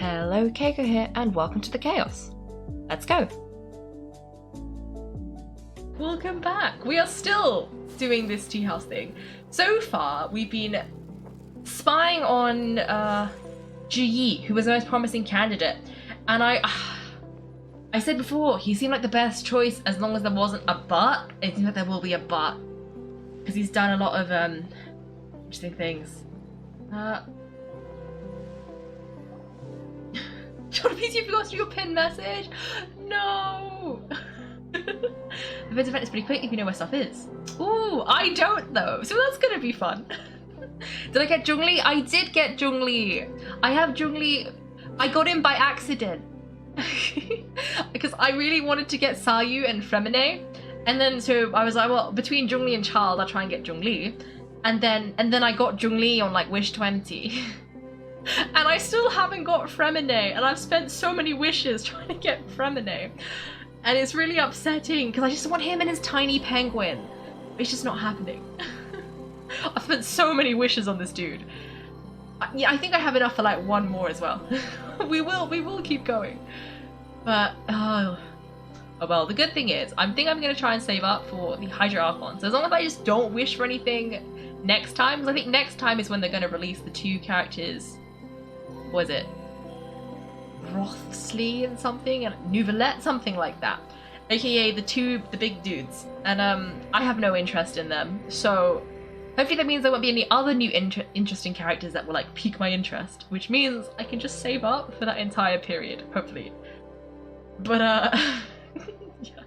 Hello, Kaiko here, and welcome to the chaos. Let's go. Welcome back. We are still doing this tea house thing. So far, we've been spying on Zhiyi, who was the most promising candidate, and I said before, he seemed like the best choice as long as there wasn't a but. It seems like there will be a but, because he's done a lot of interesting things. John, please, you forgot to do your pin message. No. The visit event is pretty quick if you know where stuff is. Ooh, I don't though, so that's gonna be fun. Did I get Zhongli? I did get Zhongli. I have Zhongli. I got him by accident. Because I really wanted to get Sayu and Fremine. And then so I was like, well, between Zhongli and Child, I'll try and get Zhongli. And then I got Zhongli on like Wish 20. And I still haven't got Fremine, and I've spent so many wishes trying to get Fremine. And it's really upsetting, because I just want him and his tiny penguin. It's just not happening. I've spent so many wishes on this dude. Yeah, I think I have enough for like one more as well. we will keep going. But, oh well, the good thing is, I think I'm going to try and save up for the Hydra Archon. So as long as I just don't wish for anything next time, because I think next time is when they're going to release the two characters. Was it Rothsley and something, and Nouvelette, something like that, aka the big dudes, and I have no interest in them, so hopefully that means there won't be any other new interesting characters that will like pique my interest, which means I can just save up for that entire period, hopefully. But yeah.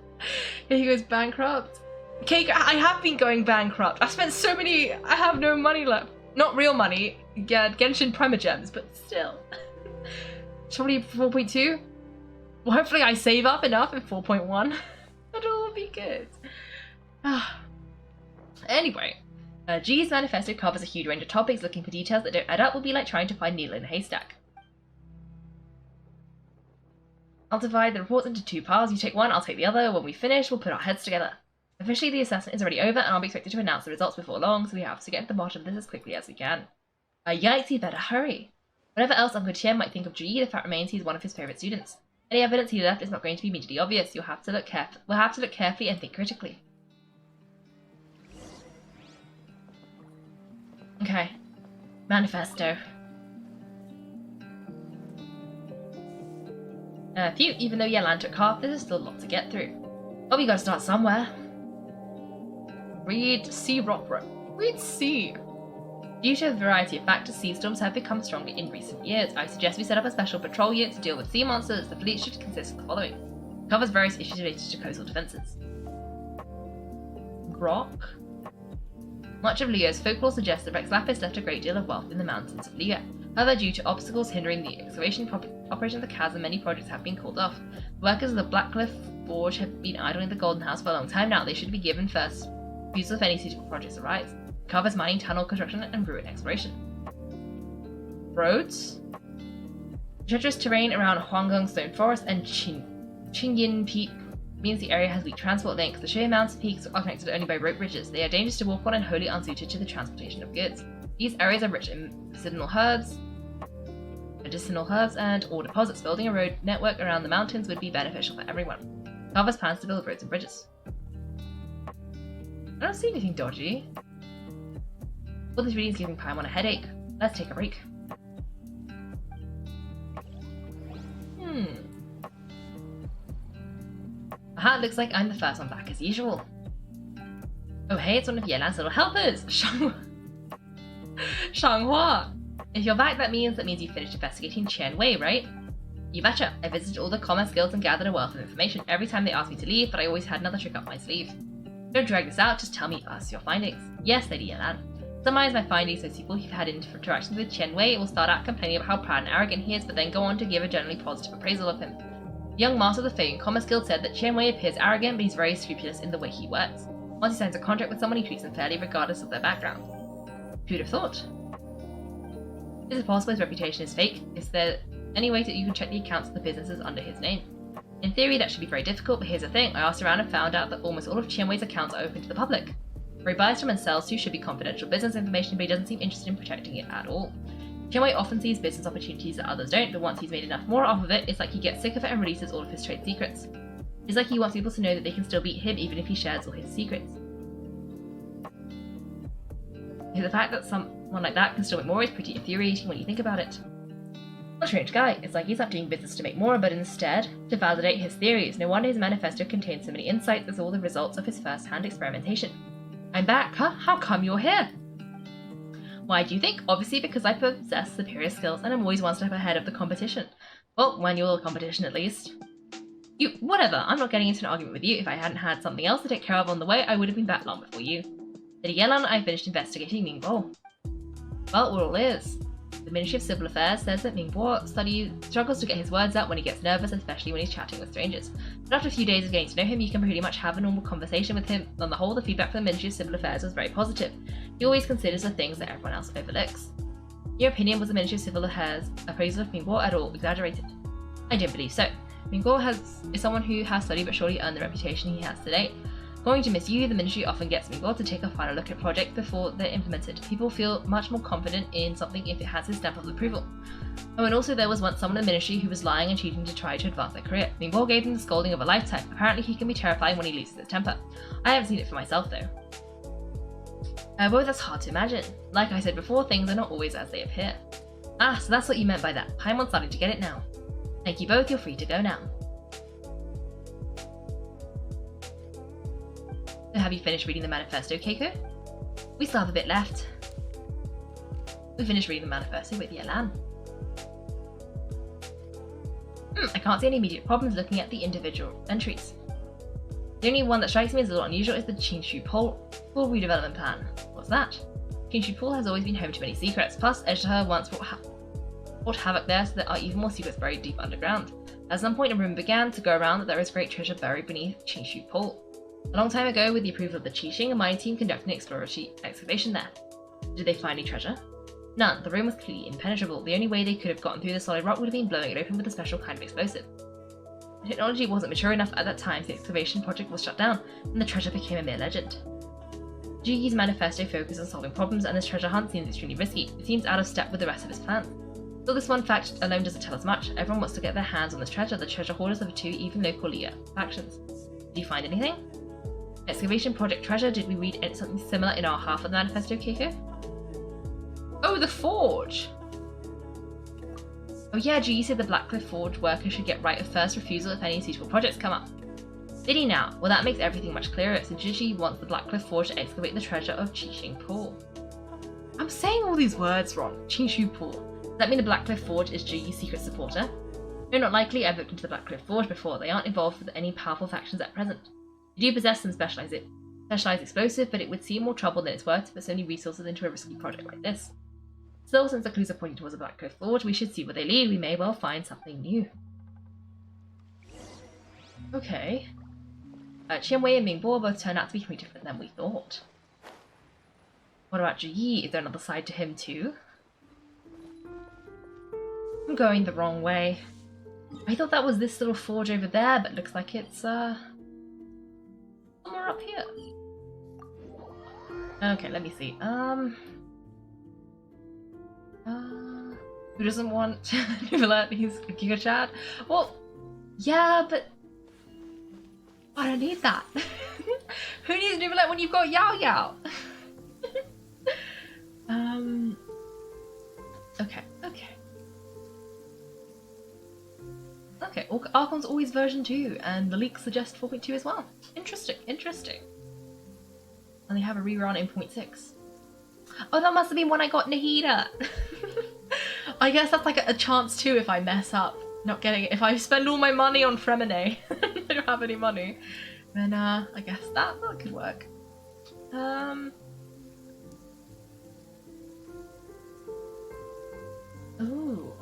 Here he goes bankrupt. Cake, I have been going bankrupt. I've spent so many, I have no money left. Not real money, yeah, Genshin Primogems, but still. Surely 4.2? Well, hopefully I save up enough in 4.1. That'll all be good. Anyway, G's manifesto covers a huge range of topics. Looking for details that don't add up will be like trying to find needle in a haystack. I'll divide the reports into two piles. You take one, I'll take the other. When we finish, we'll put our heads together. Officially, the assessment is already over, and I'll be expected to announce the results before long, so we have to get to the bottom of this as quickly as we can. Yikes, you better hurry. Whatever else Uncle Chen might think of Zhiyi, the fact remains he's one of his favourite students. Any evidence he left is not going to be immediately obvious. We'll have to look carefully and think critically. Okay. Manifesto. Phew, even though Yelan took half, there's still a lot to get through. But we gotta start somewhere. Read C. Rockbrook. Read C. Due to a variety of factors, sea storms have become stronger in recent years. I suggest we set up a special patrol unit to deal with sea monsters. The fleet should consist of the following. It covers various issues related to coastal defences. Grok. Much of Leo's folklore suggests that Rex Lapis left a great deal of wealth in the mountains of Leo. However, due to obstacles hindering the excavation operation of the chasm, many projects have been called off. The workers of the Blackcliff Forge have been idling the Golden House for a long time now. They should be given first refusal if any suitable projects arise. It covers mining, tunnel construction, and ruin exploration. Roads. Treacherous terrain around Huanggang Stone Forest and Qingyin Peak means the area has weak transport links. The sheer mountain peaks are connected only by rope bridges. They are dangerous to walk on and wholly unsuited to the transportation of goods. These areas are rich in medicinal herbs, and ore deposits. Building a road network around the mountains would be beneficial for everyone. It covers plans to build roads and bridges. I don't see anything dodgy. All this reading is giving Paimon a headache. Let's take a break. Aha, looks like I'm the first one back as usual. Oh hey, it's one of Yelan's little helpers! Shanghua! If you're back, that means you finished investigating Qian Wei, right? You betcha. I visited all the commerce guilds and gathered a wealth of information. Every time they asked me to leave, but I always had another trick up my sleeve. Don't drag this out, just tell us your findings. Yes, Lady Yelan. Summarize my findings so people who've had interactions with Qian Wei will start out complaining about how proud and arrogant he is, but then go on to give a generally positive appraisal of him. The young master of the Fey Commerce Guild said that Qian Wei appears arrogant, but he's very scrupulous in the way he works. Once he signs a contract with someone, he treats them fairly regardless of their background. Who'd have thought? Is it possible his reputation is fake? Is there any way that you can check the accounts of the businesses under his name? In theory, that should be very difficult, but here's the thing. I asked around and found out that almost all of Qian Wei's accounts are open to the public. Where he buys from and sells to should be confidential business information, but he doesn't seem interested in protecting it at all. Qianwei often sees business opportunities that others don't, but once he's made enough more off of it, it's like he gets sick of it and releases all of his trade secrets. It's like he wants people to know that they can still beat him even if he shares all his secrets. The fact that someone like that can still make more is pretty infuriating when you think about it. What a strange guy. It's like he's not doing business to make more, but instead to validate his theories. No wonder his manifesto contains so many insights as all the results of his first-hand experimentation. I'm back, huh? How come you're here? Why do you think? Obviously because I possess superior skills and I'm always one step ahead of the competition. Well, annual competition at least. Whatever, I'm not getting into an argument with you. If I hadn't had something else to take care of on the way, I would have been back long before you. Lady Yelan, I finished investigating Ningbo. Well, what all is. The Ministry of Civil Affairs says that Ningbo struggles to get his words out when he gets nervous, especially when he's chatting with strangers. But after a few days of getting to know him, you can pretty much have a normal conversation with him. On the whole, the feedback from the Ministry of Civil Affairs was very positive. He always considers the things that everyone else overlooks. In your opinion, was the Ministry of Civil Affairs' appraisal of Ningbo at all exaggerated? I don't believe so. Ningbo is someone who has slowly but surely earned the reputation he has today. According to Miss Yu, the ministry often gets Ningbo to take a final look at projects before they're implemented. People feel much more confident in something if it has his stamp of approval. Oh, and also there was once someone in the ministry who was lying and cheating to try to advance their career. Ningbo gave him the scolding of a lifetime. Apparently he can be terrifying when he loses his temper. I haven't seen it for myself though. Well, that's hard to imagine. Like I said before, things are not always as they appear. Ah, so that's what you meant by that. Paimon's starting to get it now. Thank you both, you're free to go now. So have you finished reading the manifesto, Kaiko? We still have a bit left. We finished reading the manifesto with Yelan. I can't see any immediate problems looking at the individual entries. The only one that strikes me as a little unusual is the Qinshu Pool redevelopment plan. What's that? Qinshu Pool has always been home to many secrets, plus Eshtaha once brought havoc there, so there are even more secrets buried deep underground. At some point a rumor began to go around that there is great treasure buried beneath Qinshu Pool. A long time ago, with the approval of the Qixing, a mining team conducted an exploratory excavation there. Did they find any treasure? None. The room was clearly impenetrable. The only way they could have gotten through the solid rock would have been blowing it open with a special kind of explosive. The technology wasn't mature enough at that time, so the excavation project was shut down, and the treasure became a mere legend. Zhiyi's manifesto focused on solving problems, and this treasure hunt seems extremely risky. It seems out of step with the rest of his plans. Though this one fact alone doesn't tell us much, everyone wants to get their hands on this treasure, the treasure hoarders of the two even local Liga factions. Did you find anything? Excavation project treasure, did we read something similar in our half of the manifesto, Kaiko? Oh, the forge! Oh yeah, Zhiyi said the Blackcliff Forge workers should get right of first refusal if any suitable projects come up. Did he now? Well, that makes everything much clearer, so Zhiyi wants the Blackcliff Forge to excavate the treasure of Qixing Pool. I'm saying all these words wrong. Qinshu Pool. Does that mean the Blackcliff Forge is Zhiyi's secret supporter? No, not likely. I've looked into the Blackcliff Forge before. They aren't involved with any powerful factions at present. They do possess some specialized explosive, but it would seem more trouble than it's worth to put so many resources into a risky project like this. Still, since the clues are pointing towards the Blackcliff Forge, we should see where they lead. We may well find something new. Okay. Qianwei and Ningbo both turned out to be quite different than we thought. What about Zhiyi? Is there another side to him too? I'm going the wrong way. I thought that was this little forge over there, but looks like it's somewhere up here. Okay, let me see. Who doesn't want Nuvela? He's a Giga Chad? Well, yeah, but I don't need that. Who needs Nuvela when you've got Yao Yao? Okay, Archon's always version 2, and the leaks suggest 4.2 as well. Interesting. And they have a rerun in 0.6. Oh, that must have been when I got Nahida. I guess that's like a chance too if I mess up not getting it. If I spend all my money on Fremine, I don't have any money, then I guess that could work. Ooh.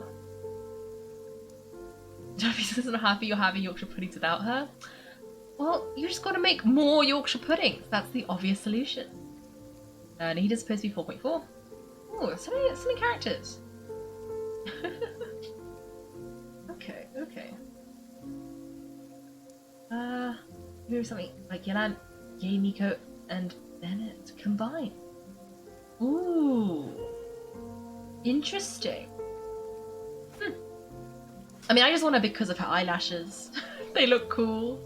Jeffy isn't happy you're having Yorkshire puddings without her. Well, you just gotta make more Yorkshire puddings. That's the obvious solution. Nahida's supposed to be 4.4. Ooh, so many characters. Okay. Maybe something like Yelan, Yei, Miko, and Bennett combined. Ooh. Interesting. I mean, I just want her because of her eyelashes. They look cool.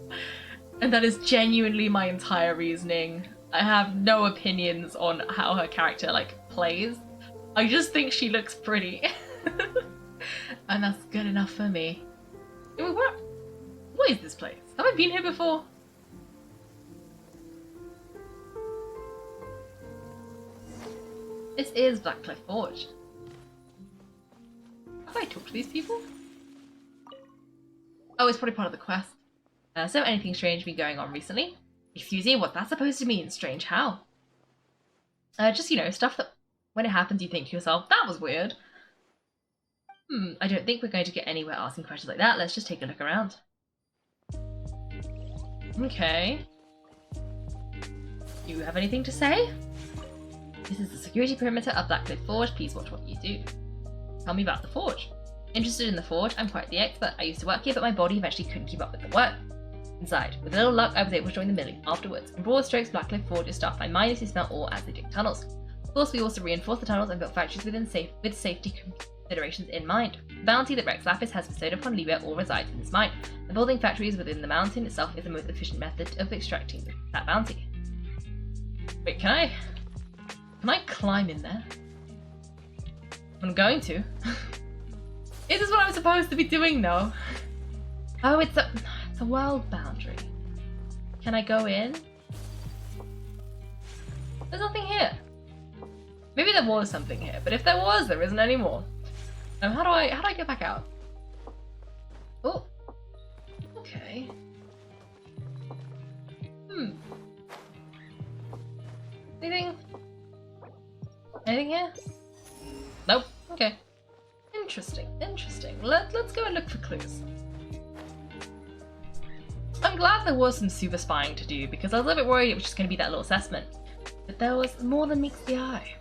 And that is genuinely my entire reasoning. I have no opinions on how her character, like, plays. I just think she looks pretty. And that's good enough for me. Wait, what is this place? Have I been here before? This is Blackcliff Forge. Have I talked to these people? Oh, it's probably part of the quest. So anything strange been going on recently? Excuse me, what's that supposed to mean? Strange how? Just, you know, stuff that when it happens you think to yourself, that was weird. I don't think we're going to get anywhere asking questions like that. Let's just take a look around. Okay. Do you have anything to say? This is the security perimeter of Blackcliff Forge. Please watch what you do. Tell me about the Forge. Interested in the Forge? I'm quite the expert. I used to work here, but my body eventually couldn't keep up with the work. Inside, with a little luck, I was able to join the milling afterwards. In broad strokes, Blackcliff Forge is staffed by miners who smelt ore as they dig tunnels. Of course, we also reinforce the tunnels and built factories with safety considerations in mind. The bounty that Rex Lapis has bestowed upon Libya all resides in this mine. And building factories within the mountain itself is the most efficient method of extracting that bounty. Wait, can I climb in there? I'm going to. Is this what I'm supposed to be doing though? Oh, it's a world boundary. Can I go in? There's nothing here. Maybe there was something here, but if there was, there isn't anymore. How do I get back out? Oh. Okay. Anything here? Nope. Okay. Interesting. Let's go and look for clues. I'm glad there was some super spying to do because I was a little bit worried it was just going to be that little assessment. But there was more than meets the eye.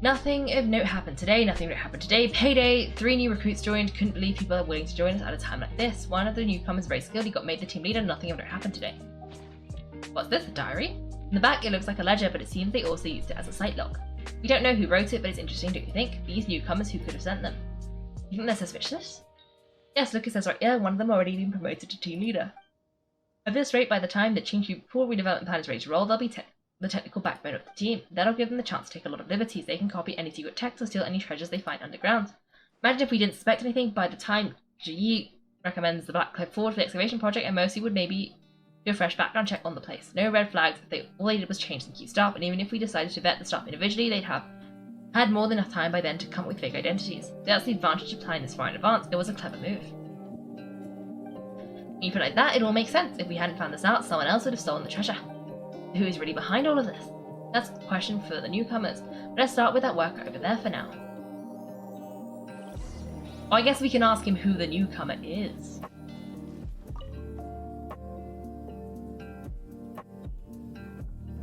Nothing of note happened today. Payday, 3 new recruits joined. Couldn't believe people are willing to join us at a time like this. One of the newcomers very skilled. He got made the team leader. Nothing of note happened today. What's this? A diary? In the back it looks like a ledger, but it seems they also used it as a site log. We don't know who wrote it, but it's interesting, don't you think? These newcomers, who could have sent them? You think they're suspicious? Yes, look, it says right here, one of them already been promoted to team leader. At this rate, by the time the Qingqiu Pool redevelopment plan is ready to roll, they'll be the technical backbone of the team. That'll give them the chance to take a lot of liberties. They can copy any secret text or steal any treasures they find underground. Imagine if we didn't suspect anything by the time Zhiyi recommends the Blackcliff Forge for the excavation project, and Mercy would maybe do a fresh background check on the place. No red flags. All they did was change some key stuff, and even if we decided to vet the stuff individually, they'd have had more than enough time by then to come up with fake identities. That's the advantage of planning this far in advance. It was a clever move. When you put it like that, it all makes sense. If we hadn't found this out, someone else would have stolen the treasure. Who is really behind all of this? That's a question for the newcomers. But let's start with that worker over there for now. Well, I guess we can ask him who the newcomer is.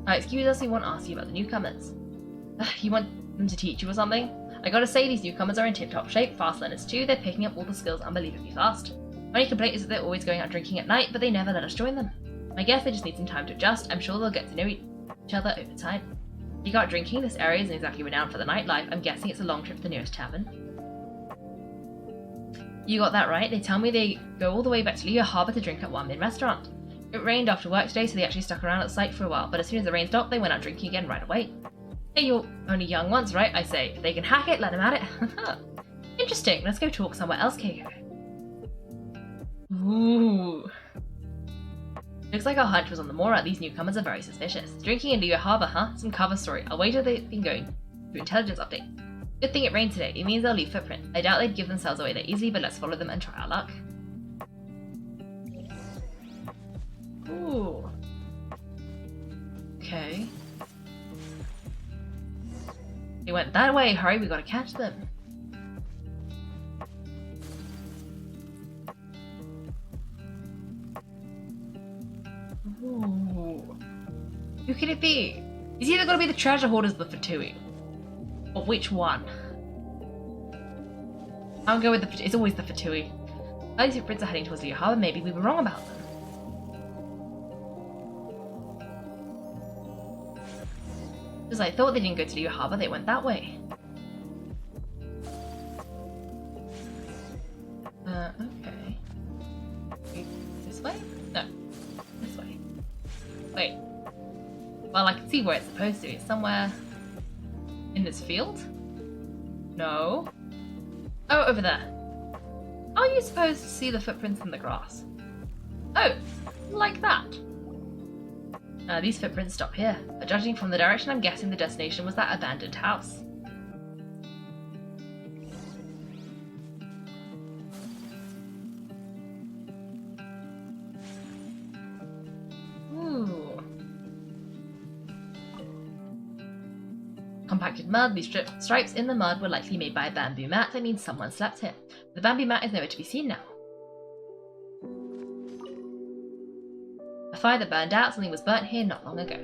Excuse us, we want to ask you about the newcomers. You want them to teach you or something? I gotta say, these newcomers are in tip-top shape, fast learners too. They're picking up all the skills unbelievably fast. My only complaint is that they're always going out drinking at night, but they never let us join them. I guess they just need some time to adjust. I'm sure they'll get to know each other over time. If you go out drinking, this area isn't exactly renowned for the nightlife. I'm guessing it's a long trip to the nearest tavern. You got that right. They tell me they go all the way back to Liyue Harbor to drink at one main restaurant. It rained after work today, so they actually stuck around at the site for a while, but as soon as the rain stopped, they went out drinking again right away. Hey, you're only young once, right? I say. If they can hack it, let them at it. Interesting. Let's go talk somewhere else, Kaiko. Ooh. Looks like our hunch was on the Mora. These newcomers are very suspicious. Drinking in Liyue Harbor, huh? Some cover story. I'll wait till they've been going through intelligence update. Good thing it rained today. It means they'll leave footprint. I doubt they'd give themselves away that easily, but let's follow them and try our luck. Ooh. Okay. They went that way. Hurry, we gotta catch them. Ooh. Who could it be? It's either gonna be the treasure hoarders or the Fatui. Or which one? I'll go with the. It's always the Fatui. These footprints are heading towards Liyue Harbor. Maybe we were wrong about them. Because I thought they didn't go to Liu Harbor, they went that way. Okay. This way? No. This way. Wait. Well, I can see where it's supposed to be. It's somewhere in this field? No. Oh, over there. Are you supposed to see the footprints in the grass? Oh, like that. These footprints stop here, but judging from the direction, I'm guessing the destination was that abandoned house. Ooh. Compacted mud, these stripes in the mud were likely made by a bamboo mat. That means someone slept here. The bamboo mat is nowhere to be seen now. A fire that burned out, something was burnt here not long ago.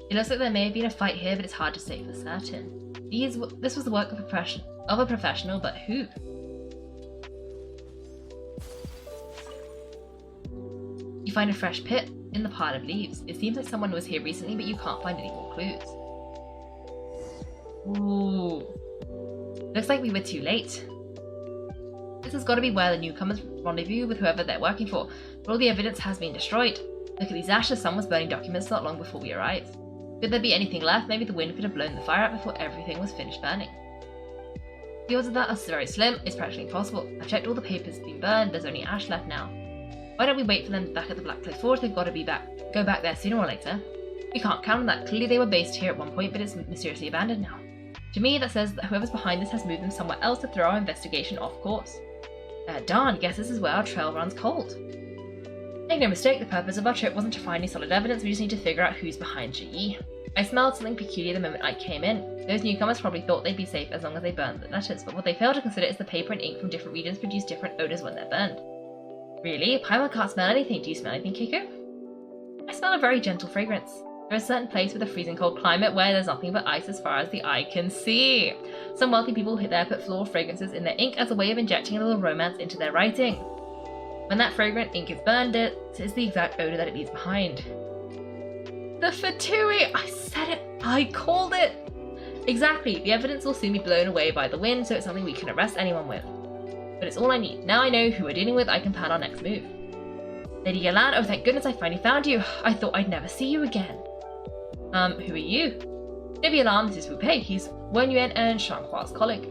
It looks like there may have been a fight here, but it's hard to say for certain. This was the work of a professional, but who? You find a fresh pit in the pile of leaves. It seems like someone was here recently, but you can't find any more clues. Ooh. Looks like we were too late. This has got to be where the newcomers rendezvous with whoever they're working for, but all the evidence has been destroyed. Look at these ashes, someone was burning documents not long before we arrived. Could there be anything left? Maybe the wind could have blown the fire out before everything was finished burning. The odds of that are very slim. It's practically impossible. I've checked all the papers being burned, there's only ash left now. Why don't we wait for them back at the Black Cliff Forge? They've got to go back there sooner or later. We can't count on that. Clearly they were based here at one point, but it's mysteriously abandoned now. To me, that says that whoever's behind this has moved them somewhere else to throw our investigation off course. Darn, guess this is where our trail runs cold. Make no mistake, the purpose of our trip wasn't to find any solid evidence, we just need to figure out who's behind Zhiyi. I smelled something peculiar the moment I came in. Those newcomers probably thought they'd be safe as long as they burned the letters, but what they fail to consider is the paper and ink from different regions produce different odours when they're burned. Really? Paimon can't smell anything. Do you smell anything, Kaiko? I smell a very gentle fragrance. There is a certain place with a freezing cold climate where there's nothing but ice as far as the eye can see. Some wealthy people there put floral fragrances in their ink as a way of injecting a little romance into their writing. When that fragrant ink is burned, it is the exact odour that it leaves behind. The Fatui! I said it! I called it! Exactly, the evidence will soon be blown away by the wind, so it's something we can arrest anyone with. But it's all I need. Now I know who we're dealing with, I can plan our next move. Lady Yalan, oh thank goodness I finally found you. I thought I'd never see you again. Who are you? Don't be alarmed, this is Wu Pei. He's Wen Yuan and Shanghua's colleague.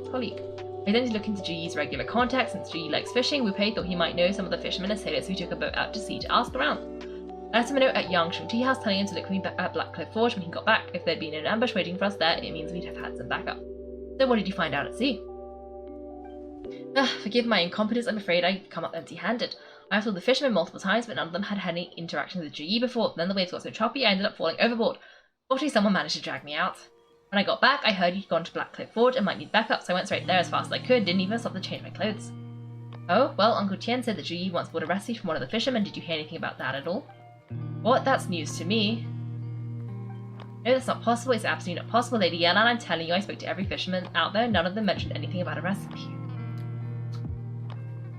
I then look into Zhiyi's regular contacts. Since Zhiyi likes fishing, Wu Pei thought he might know some of the fishermen and sailors who took a boat out to sea to ask around. I left him a note at Yangsheng Tea House telling him to look for me at Black Cliff Forge when he got back. If there'd been an ambush waiting for us there, it means we'd have had some backup. So what did you find out at sea? Forgive my incompetence, I'm afraid I come up empty-handed. I've told the fishermen multiple times, but none of them had had any interaction with Zhiyi before. Then the waves got so choppy, I ended up falling overboard. Fortunately, someone managed to drag me out. When I got back, I heard you'd gone to Black Cliff Forge and might need backup, so I went straight there as fast as I could, didn't even stop to change my clothes. Oh, well, Uncle Tian said that Zhiyi once bought a recipe from one of the fishermen. Did you hear anything about that at all? What? That's news to me. No, that's not possible. It's absolutely not possible, Lady Yalan. I'm telling you, I spoke to every fisherman out there. None of them mentioned anything about a recipe.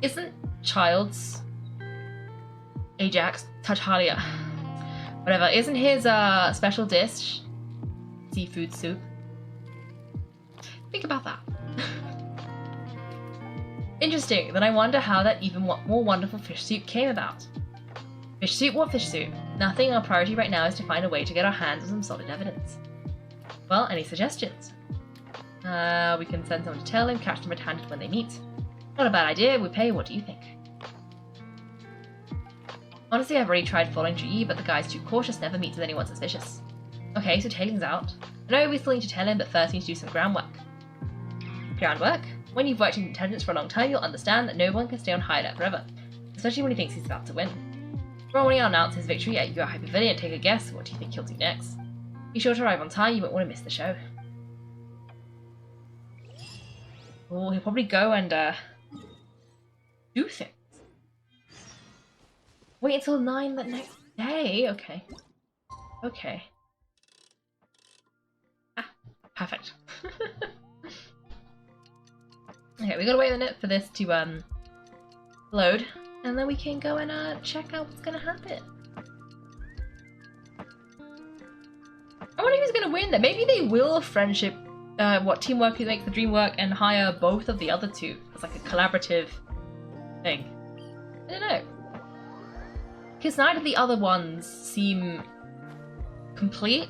Isn't Child's Ajax Tartaglia, whatever, isn't his special dish seafood soup? Think about that. Interesting. Then I wonder how that even more wonderful fish soup came about. Fish soup? What fish soup? Nothing. Our priority right now is to find a way to get our hands on some solid evidence. Well, any suggestions? We can send someone to tell him, catch them red-handed when they meet. Not a bad idea. Wu Pei, what do you think? Honestly, I've already tried following Zhiyi, but the guy's too cautious, never meets with anyone suspicious. Okay, so tailing's out. I know we still need to tell him, but first we need to do some groundwork. Groundwork? When you've worked in intelligence for a long time, you'll understand that no one can stay on high alert forever, especially when he thinks he's about to win. When he'll announce his victory at your Hypervillian, take a guess. What do you think he'll do next? Be sure to arrive on time, you won't want to miss the show. Oh, he'll probably go and do things. Wait until 9 the next day? Okay. Okay. Ah, perfect. Okay, we gotta wait a minute for this to load, and then we can go and check out what's gonna happen. I wonder who's gonna win then. Maybe they will friendship, teamwork makes the dream work, and hire both of the other two as like a collaborative thing. I don't know. Because neither of the other ones seem complete,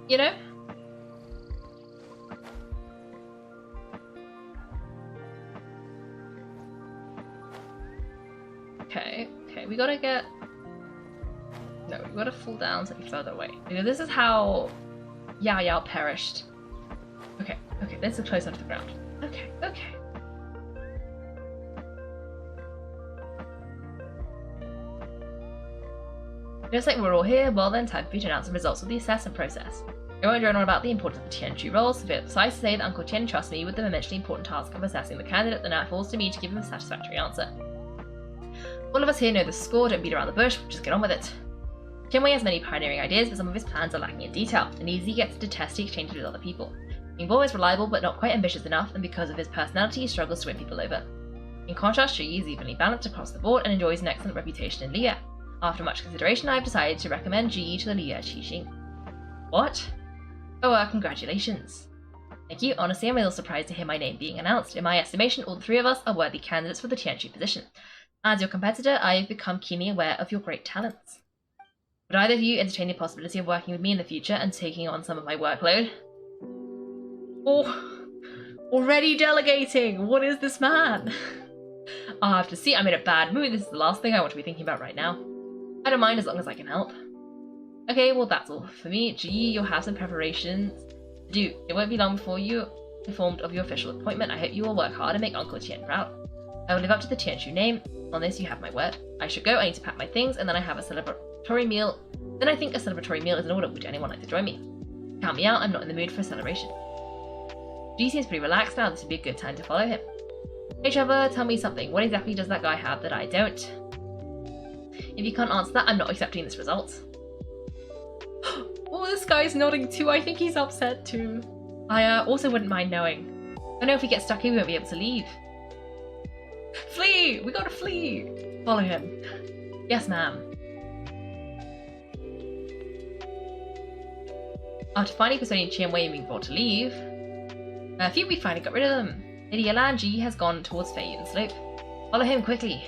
you know? Okay, we gotta get... No, we gotta fall down slightly further away. Because this is how Yao Yao perished. Okay, this is close onto the ground. Okay. Just like we're all here, well then time for you to announce the results of the assessment process. I won't drone on about the importance of the Tianchu roles, but suffice to say that Uncle Tian trusts me with the immensely important task of assessing the candidate, and now it falls to me to give him a satisfactory answer. All of us here know the score, don't beat around the bush, we'll just get on with it. Tianwei has many pioneering ideas, but some of his plans are lacking in detail, and easily gets to detest the exchanges with other people. Yingbo is reliable but not quite ambitious enough, and because of his personality he struggles to win people over. In contrast, Zhiyi is evenly balanced across the board and enjoys an excellent reputation in Liya. After much consideration, I have decided to recommend Zhiyi to the Liya Qixing. What? Oh, congratulations. Thank you. Honestly, I'm a little surprised to hear my name being announced. In my estimation, all the three of us are worthy candidates for the Tianchu position. As your competitor, I have become keenly aware of your great talents. Would either of you entertain the possibility of working with me in the future and taking on some of my workload? Oh, already delegating! What is this man? I'll have to see. I'm in a bad mood. This is the last thing I want to be thinking about right now. I don't mind as long as I can help. Okay, well that's all for me. Zhiyi, you'll have some preparations to do. It won't be long before you're informed of your official appointment. I hope you will work hard and make Uncle Tian proud. I will live up to the Tianchu name. On this you have my word. I should go, I need to pack my things, and then I have a celebratory meal. Then I think a celebratory meal is in order. Would anyone like to join me? Count me out, I'm not in the mood for a celebration. Zhiyi seems pretty relaxed now, this would be a good time to follow him. Hey Trevor, tell me something. What exactly does that guy have that I don't? If you can't answer that, I'm not accepting this result. Oh, this guy's nodding too. I think he's upset too. I also wouldn't mind knowing. I know if we get stuck here, we won't be able to leave. Flee! We gotta flee! Follow him. Yes, ma'am. After finally persuading Tianwei and being brought to leave, phew, we finally got rid of them. Lady Zhiyi has gone towards Feiyun Slope. Follow him quickly.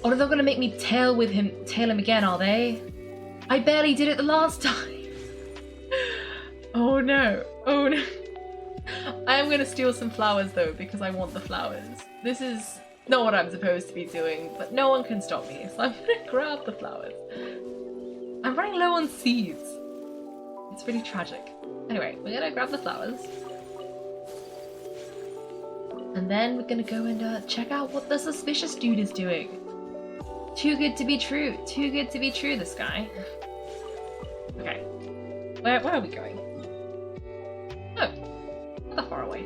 Oh, they're gonna make me tail him again, are they? I barely did it the last time. Oh no. I am gonna steal some flowers though, because I want the flowers. This is not what I'm supposed to be doing, but no one can stop me, so I'm gonna grab the flowers. I'm running low on seeds. It's really tragic. Anyway, we're gonna grab the flowers. And then we're gonna go and check out what the suspicious dude is doing. Too good to be true. Too good to be true, this guy. Okay. Where are we going? Oh. Not that far away.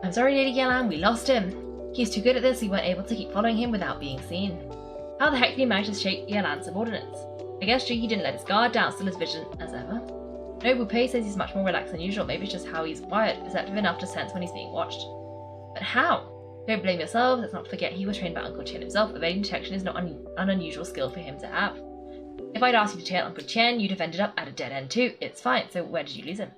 I'm sorry, Lady Yalan, we lost him. He's too good at this, we weren't able to keep following him without being seen. How the heck did he manage to shake Yalan's subordinates? I guess Zhiyi didn't let his guard down, still his vision as ever. No, Pei says he's much more relaxed than usual, maybe it's just how he's wired, perceptive enough to sense when he's being watched. But how? Don't blame yourselves, let's not forget he was trained by Uncle Tian himself. Evading detection is not an unusual skill for him to have. If I'd asked you to tail Uncle Tian, you'd have ended up at a dead end too. It's fine, so where did you lose him?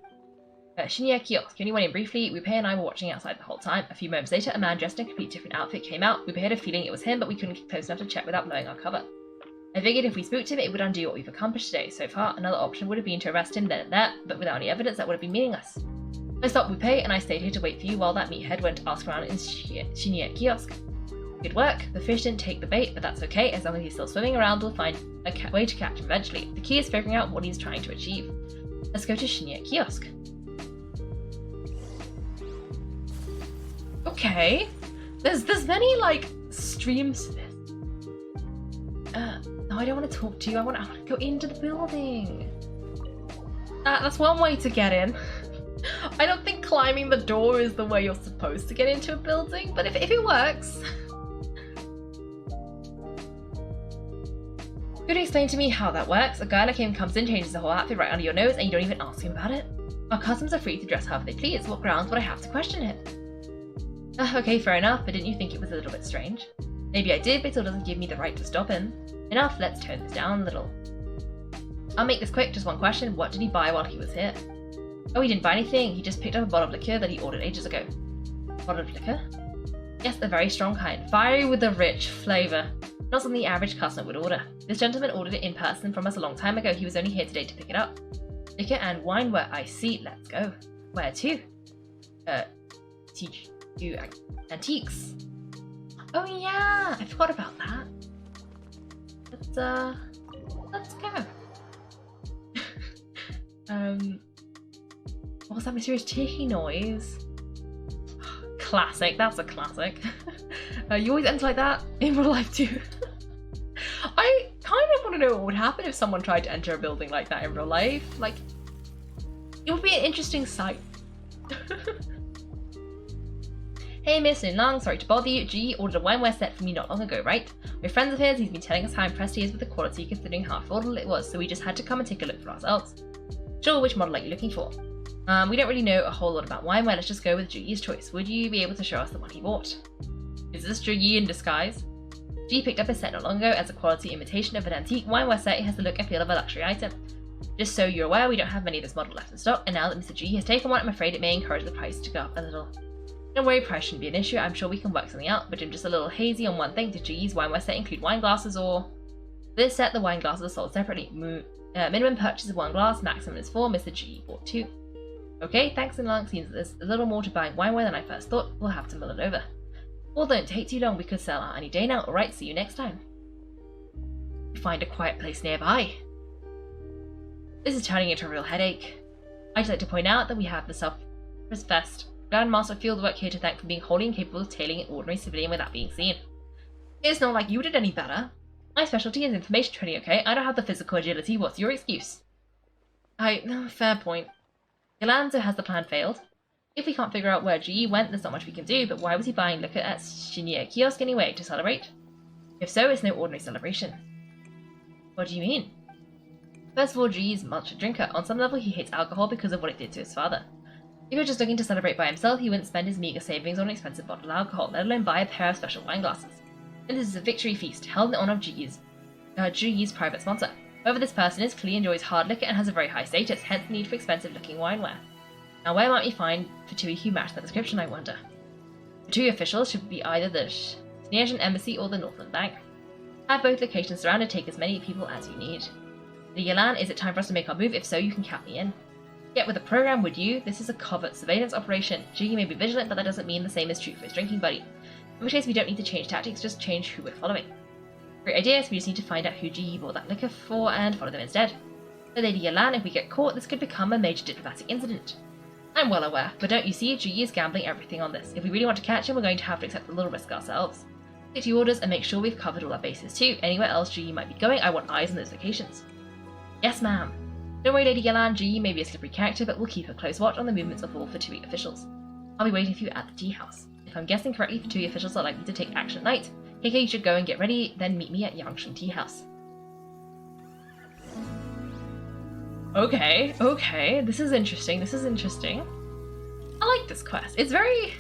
Shinya Kiosk, you only went in briefly. Pei and I were watching outside the whole time. A few moments later, a man dressed in a completely different outfit came out. Pei had a feeling it was him, but we couldn't get close enough to check without blowing our cover. I figured if we spooked him, it would undo what we've accomplished today. So far, another option would have been to arrest him then and there, but without any evidence, that would have been meaningless. I stopped Pei and I stayed here to wait for you while that meathead went to ask around in Shinya Kiosk. Good work. The fish didn't take the bait, but that's okay. As long as he's still swimming around, we'll find a way to catch him eventually. The key is figuring out what he's trying to achieve. Let's go to Shinya Kiosk. Okay. There's many, like, streams to this. No, I don't want to talk to you. I want to go into the building. That's one way to get in. I don't think climbing the door is the way you're supposed to get into a building, but if it works. Could you explain to me how that works? A guy like him comes in, changes the whole outfit right under your nose, and you don't even ask him about it? Our customers are free to dress however they please. What grounds would I have to question him? Okay, fair enough, but didn't you think it was a little bit strange? Maybe I did, but it still doesn't give me the right to stop him. Enough, let's tone this down a little. I'll make this quick, just one question. What did he buy while he was here? Oh, he didn't buy anything. He just picked up a bottle of liquor that he ordered ages ago. Bottle of liquor? Yes, a very strong kind. Fiery with a rich flavour. Not something the average customer would order. This gentleman ordered it in person from us a long time ago. He was only here today to pick it up. Liquor and wine were I see. Let's go. Where to? To antiques. Oh yeah, I forgot about that. Let's go. What was that mysterious ticking noise? Classic, that's a classic. You always enter like that in real life too. I kind of want to know what would happen if someone tried to enter a building like that in real life. Like, it would be an interesting sight. Hey Miss Lang, sorry to bother you. Zhiyi ordered a wineware set from you not long ago, right? We're friends of his, he's been telling us how impressed he is with the quality considering how affordable it was, so we just had to come and take a look for ourselves. Sure, which model are you looking for? We don't really know a whole lot about wineware, let's just go with Zhiyi's choice. Would you be able to show us the one he bought? Is this Zhiyi in disguise? Zhiyi picked up his set not long ago as a quality imitation of an antique wineware set. It has the look and feel of a luxury item. Just so you're aware, we don't have many of this model left in stock, and now that Mr. Zhiyi has taken one, I'm afraid it may encourage the price to go up a little. Don't worry, price shouldn't be an issue, I'm sure we can work something out, but I'm just a little hazy on one thing. Did Zhiyi's wineware set include wine glasses or... For this set, the wine glasses are sold separately. Minimum purchase of 1 glass, maximum is 4, Mr. Zhiyi bought 2. Okay, thanks in long, seems that there's a little more to buying wineware than I first thought. We'll have to mull it over. Well, don't take too long, we could sell out any day now. Alright, see you next time. Find a quiet place nearby. This is turning into a real headache. I'd like to point out that we have the self-professed Grandmaster Fieldwork here to thank for being wholly incapable of tailing an ordinary civilian without being seen. It's not like you did any better. My specialty is information trading, okay? I don't have the physical agility, what's your excuse? Fair point. Yolanda, has the plan failed? If we can't figure out where Zhiyi went, there's not much we can do, but why was he buying liquor at Shinya Kiosk anyway, to celebrate? If so, it's no ordinary celebration. What do you mean? First of all, Zhiyi's much a drinker. On some level, he hates alcohol because of what it did to his father. If he were just looking to celebrate by himself, he wouldn't spend his meager savings on an expensive bottle of alcohol, let alone buy a pair of special wine glasses. And this is a victory feast, held in honour of Zhiyi's private sponsor. Whoever this person is clearly enjoys hard liquor and has a very high status, hence the need for expensive-looking wineware. Now where might we find Fatui who match that description, I wonder? Fatui officials should be either the Sneasian Embassy or the Northland Bank. Have both locations surrounded, take as many people as you need. The Yalan, is it time for us to make our move? If so, you can count me in. Get with the program, would you? This is a covert surveillance operation. Zhiyi may be vigilant, but that doesn't mean the same is true for his drinking buddy. In which case, we don't need to change tactics, just change who we're following. Great idea, so we just need to find out who Zhiyi bought that liquor for and follow them instead. So Lady Yalan, if we get caught, this could become a major diplomatic incident. I'm well aware, but don't you see, Zhiyi is gambling everything on this. If we really want to catch him, we're going to have to accept a little risk ourselves. Stick to your orders and make sure we've covered all our bases too. Anywhere else Zhiyi might be going, I want eyes on those locations. Yes, ma'am. Don't worry, Lady Yalan, Zhiyi may be a slippery character, but we'll keep a close watch on the movements of all Fatui officials. I'll be waiting for you at the tea house. If I'm guessing correctly, Fatui officials are likely to take action at night. Kaiko, you should go and get ready, then meet me at Yangshan Tea House. Okay, this is interesting, I like this quest. It's very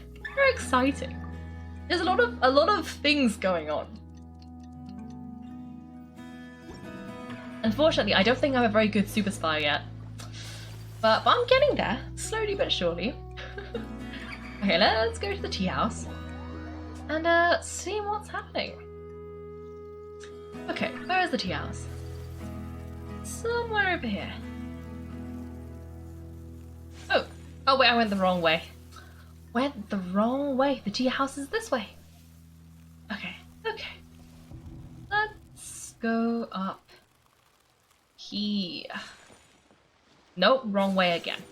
exciting. There's a lot of things going on. Unfortunately, I don't think I'm a very good super spy yet. But I'm getting there, slowly but surely. Okay, let's go to the tea house and see what's happening. Okay, where is the tea house? Somewhere over here. Oh wait, I went the wrong way. The tea house is this way. Okay. Let's go up here. Nope, wrong way again.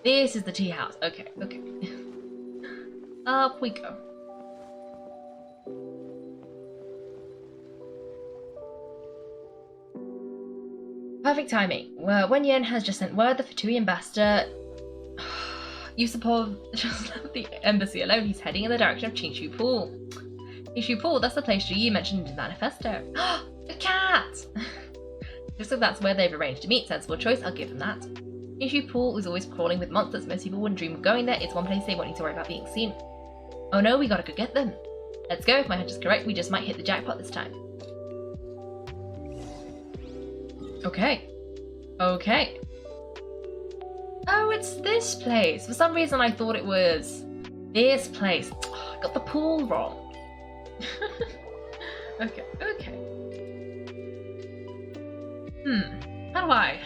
This is the tea house. Okay. Up we go. Perfect timing. Well, Wen Yen has just sent word the Fatui ambassador... You suppose just left the embassy alone. He's heading in the direction of Qingshu Pool. Qingshu Pool, that's the place Zhiyi mentioned in his manifesto. Looks like that's where they've arranged to meet. Sensible choice, I'll give them that. Issue Pool is always crawling with monsters. Most people wouldn't dream of going there. It's one place they won't need to worry about being seen. Oh no, we gotta go get them. Let's go. If my hunch is correct, we just might hit the jackpot this time. Okay. Okay. Oh, it's this place. For some reason I thought it was this place. Oh, I got the pool wrong. Okay, okay. How do I?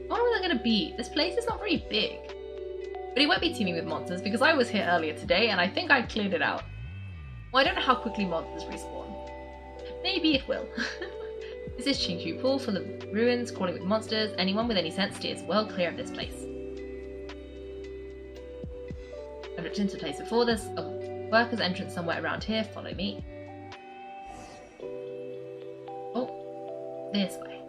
What am I gonna be? This place is not very big. But it won't be teeming with monsters because I was here earlier today and I think I cleared it out. Well, I don't know how quickly monsters respawn. Maybe it will. This is Qingqiu Pool, full of ruins, crawling with monsters. Anyone with any sense steers well clear of this place. I've looked into the place before. There's a worker's entrance somewhere around here. Follow me. Oh, this way.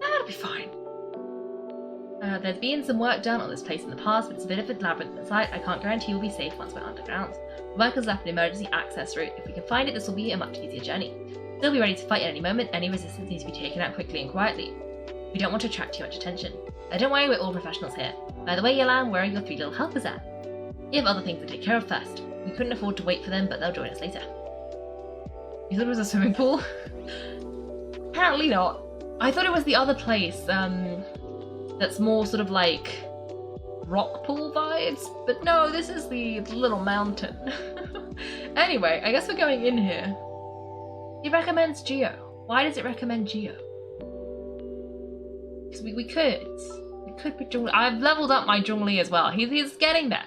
That'll be fine. There's been some work done on this place in the past, but it's a bit of a labyrinth inside. I can't guarantee you'll be safe once we're underground. The workers left an emergency access route. If we can find it, this will be a much easier journey. They'll be ready to fight at any moment. Any resistance needs to be taken out quickly and quietly. We don't want to attract too much attention. Don't worry, we're all professionals here. By the way, Yelan, where are your 3 little helpers at? We have other things to take care of first. We couldn't afford to wait for them, but they'll join us later. You thought it was a swimming pool? Apparently not. I thought it was the other place, that's more sort of like rock pool vibes, but no, this is the little mountain. Anyway, I guess we're going in here. It recommends Geo. Why does it recommend Geo? Because we could put Zhongli. I've leveled up my Zhongli as well. He's getting there.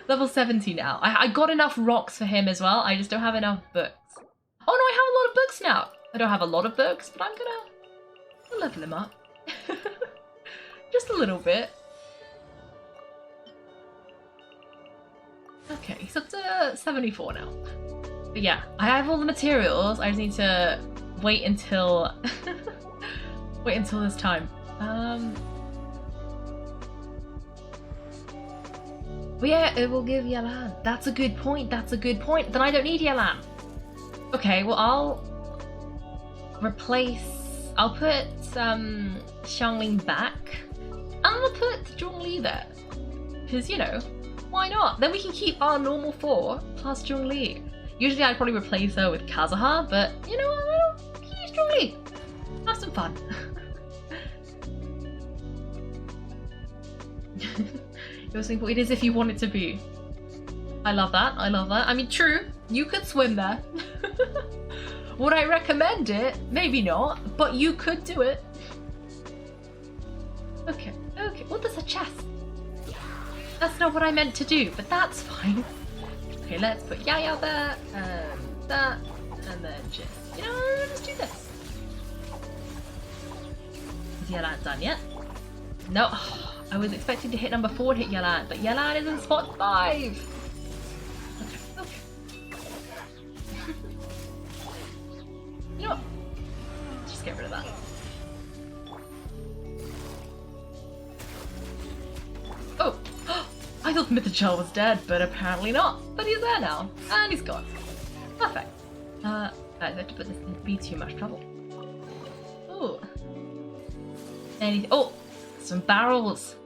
Level 70 now. I got enough rocks for him as well. I just don't have enough books. Oh no, I have a lot of books now. I don't have a lot of books, but I'm gonna level him up. Just a little bit. Okay, he's up to 74 now. But yeah, I have all the materials. I just need to wait until wait until this time. But yeah, it will give Yelan. That's a good point. That's a good point. Then I don't need Yelan. Okay, well I'll put Xiangling back. I'm gonna put Zhongli there. Because, you know, why not? Then we can keep our normal 4 plus Zhongli. Usually I'd probably replace her with Kazuha, but you know what? I don't use Zhongli. Have some fun. It is if you want it to be. I love that. I love that. I mean, true, you could swim there. Would I recommend it? Maybe not, but you could do it. Okay, okay. Oh, there's a chest. That's not what I meant to do, but that's fine. Okay, let's put Yaya there, and that, and then just, you know, let's do this. Is Yelan done yet? No, I was expecting to hit number 4 to hit Yelan, but Yelan is in spot 5. Okay, okay. You know what? Just get rid of that. Oh! I thought Mythochel was dead, but apparently not. But he's there now, and he's gone. Perfect. I have to put this in be too much trouble. Ooh. Oh! Some barrels!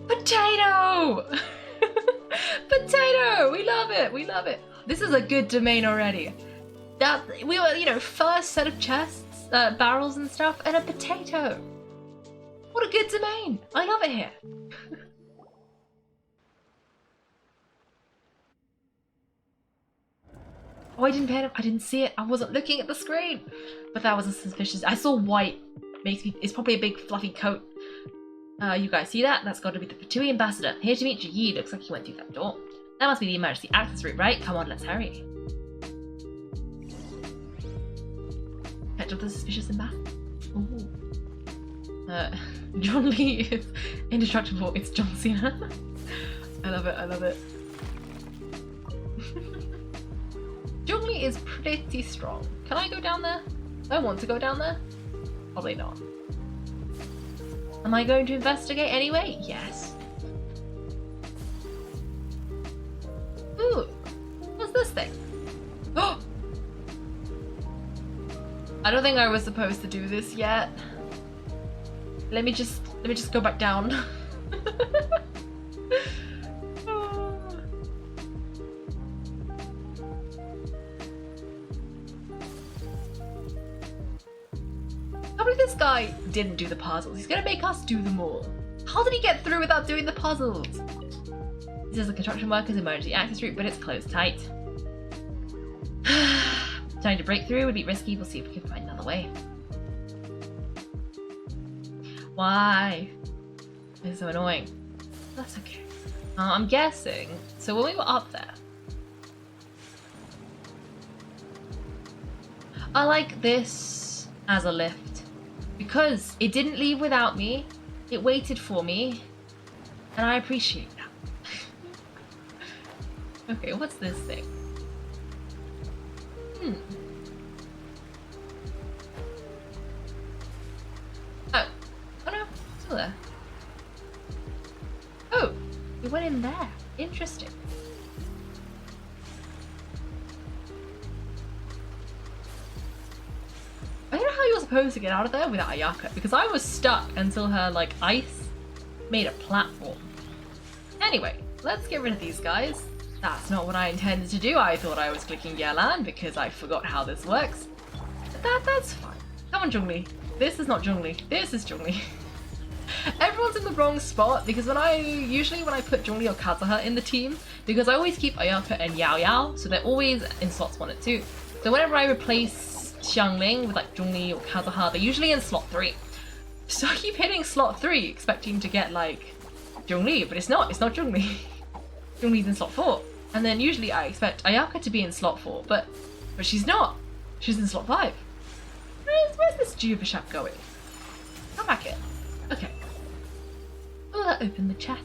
Potato! Potato! We love it! We love it! This is a good domain already. We were, you know, first set of chests, barrels and stuff, and a potato. What a good domain! I love it here. Oh, I didn't see it. I wasn't looking at the screen. But that was a suspicious. I saw white. It's probably a big fluffy coat. You guys see that? That's got to be the Patui ambassador. Here to meet Zhiyi. Looks like he went through that door. That must be the emergency access route, right? Come on, let's hurry. Catch up the suspicious ambassador. Ooh. John Lee is indestructible. It's John Cena. I love it. I love it. John Lee is pretty strong. Can I go down there? I want to go down there. Probably not. Am I going to investigate anyway? Yes. Ooh, what's this thing? Oh! I don't think I was supposed to do this yet. Let me just go back down. Probably this guy didn't do the puzzles. He's gonna make us do them all. How did he get through without doing the puzzles? This is a construction worker's emergency access route, but it's closed tight. Trying to break through would be risky. We'll see if we can find another way. Why? This is so annoying. That's okay. I'm guessing. So when we were up there, I like this as a lift because it didn't leave without me. It waited for me, and I appreciate that. Okay, what's this thing? Oh no, still there. Oh, it went in there. Interesting. I don't know how you're supposed to get out of there without Ayaka, because I was stuck until her, like, ice made a platform. Anyway, let's get rid of these guys. That's not what I intended to do. I thought I was clicking Yalan because I forgot how this works. But that's fine. Come on, Zhongli. This is not Zhongli. This is Zhongli. Everyone's in the wrong spot because usually when I put Zhongli or Kazuha in the team, because I always keep Ayaka and Yao Yao, so they're always in slots 1 and 2. So whenever I replace Xiangling with like Zhongli or Kazuha, they're usually in slot 3. So I keep hitting slot 3 expecting to get like Zhongli, but it's not Zhongli. Zhongli's in slot 4. And then usually I expect Ayaka to be in slot 4, but she's not. She's in slot 5. Where's this Juvashap going? Come back here. Okay. Oh, that opened the chest.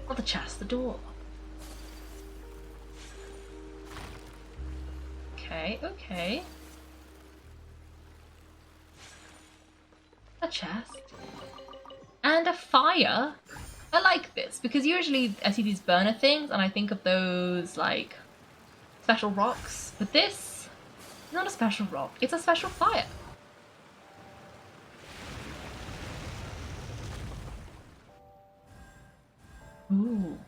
Not the chest, the door. Okay, okay. A chest. And a fire. I like this because usually I see these burner things and I think of those like special rocks, but this is not a special rock, it's a special fire. Ooh.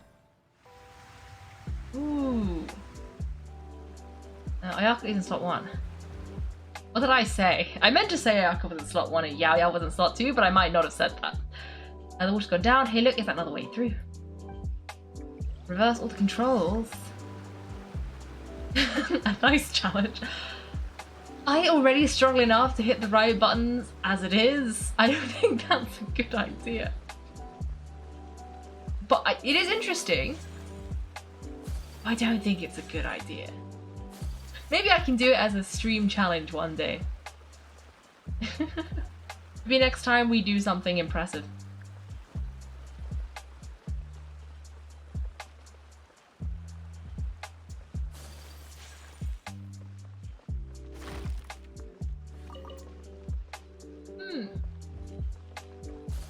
Ooh. Ayaka is in slot 1. What did I say? I meant to say Ayaka was in slot 1 and Yao Yao was in slot 2, but I might not have said that. The water's gone down. Hey look, is that another way through? Reverse all the controls. A nice challenge. I already struggle enough to hit the right buttons as it is. I don't think that's a good idea. But it is interesting. I don't think it's a good idea. Maybe I can do it as a stream challenge one day. Maybe next time we do something impressive.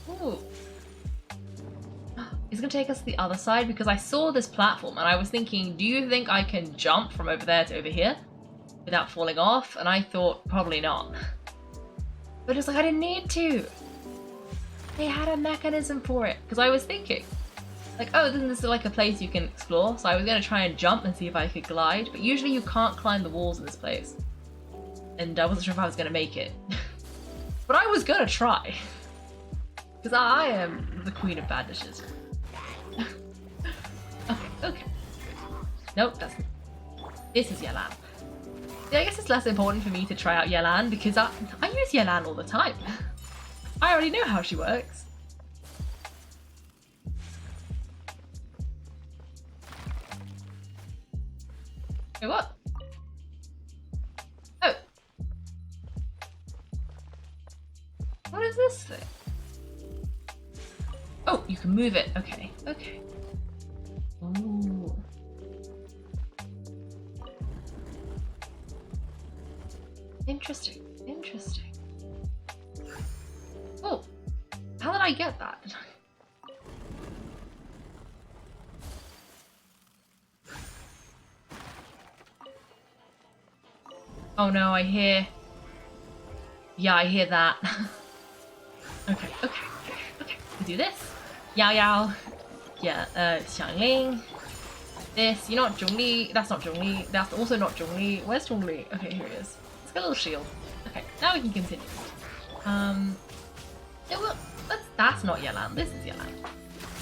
Ooh. It's gonna take us to the other side because I saw this platform and I was thinking, do you think I can jump from over there to over here without falling off? And I thought, probably not. But it's like, I didn't need to. They had a mechanism for it. Because I was thinking, like, oh, isn't this like a place you can explore? So I was gonna try and jump and see if I could glide, but usually you can't climb the walls in this place. And I wasn't sure if I was gonna make it. But I was gonna try. Because I am the queen of bad dishes. Okay. Nope, that's... This is Yelan. Yeah, I guess it's less important for me to try out Yelan because I use Yelan all the time. I already know how she works. Hey, what? Oh. What is this thing? Oh, you can move it. Okay, okay. Ooh. Interesting, interesting. I get that. Oh no, I hear... Yeah, I hear that. Okay. We do this. Yao Yao. Yeah, Xiangling. This. You're not Zhongli. That's not Zhongli. That's also not Zhongli. Where's Zhongli? Okay, here he is. Let's get a little shield. Okay, now we can continue. Yeah, well, that's not Yelan. This is Yelan.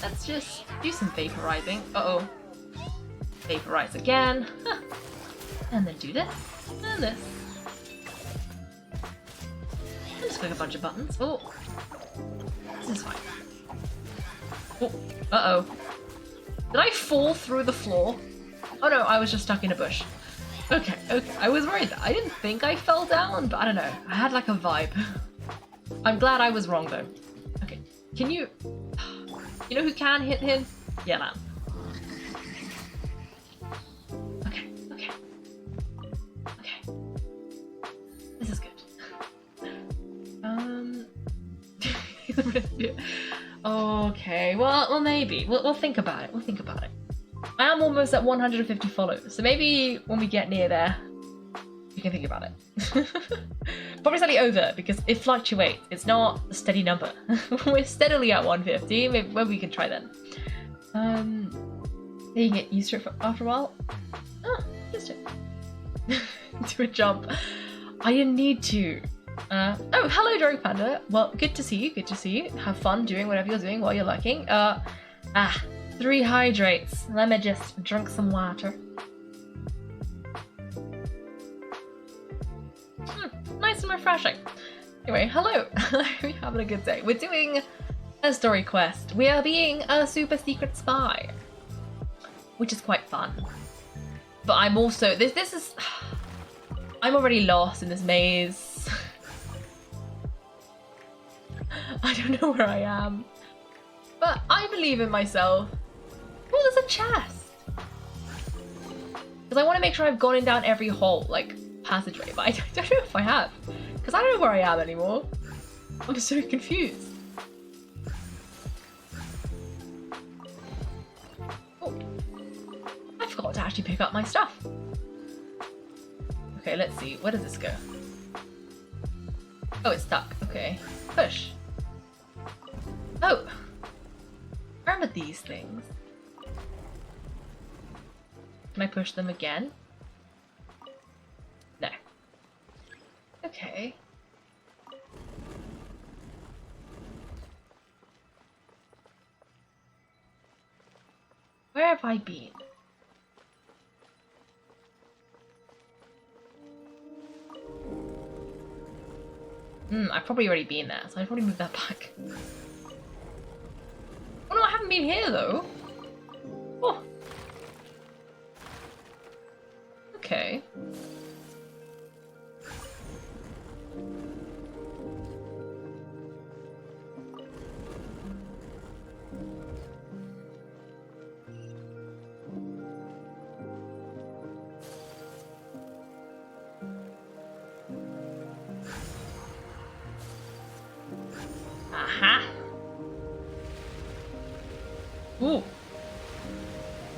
Let's just do some vaporizing. Uh-oh. Vaporize again. Huh. And then do this. And this. And just click a bunch of buttons. Oh. This is fine. Oh. Uh-oh. Did I fall through the floor? Oh no, I was just stuck in a bush. Okay. I was worried that I didn't think I fell down, but I don't know. I had like a vibe. I'm glad I was wrong though. Okay. Can you... You know who can hit him? Yelan. Okay. This is good. Okay, well maybe. We'll think about it. I am almost at 150 followers, so maybe when we get near there, we can think about it. Probably slightly over, because it fluctuates. It's not a steady number. We're steadily at 150, maybe we can try then. You get used to it after a while. Oh, just it. Do a jump. I didn't need to. Oh, hello, Drunk Panda. Well, good to see you. Have fun doing whatever you're doing while you're lurking. 3 hydrates. Let me just drink some water. Nice and refreshing. Anyway, hello. We're having a good day. We're doing a story quest. We are being a super secret spy, which is quite fun. But I'm also this is I'm already lost in this maze. I don't know where I am, but I believe in myself. Oh, there's a chest. Because I want to make sure I've gone in down every hole, like passageway, but I don't know if I have, because I don't know where I am anymore. I'm so confused. Oh, I forgot to actually pick up my stuff. Okay, let's see. Where does this go? Oh, it's stuck. Okay, push. Oh, I remember these things. Can I push them again? No. Okay. Where have I been? I've probably already been there, so I'd probably move that back. Oh no, I haven't been here though. Oh. Okay. Aha. Ooh.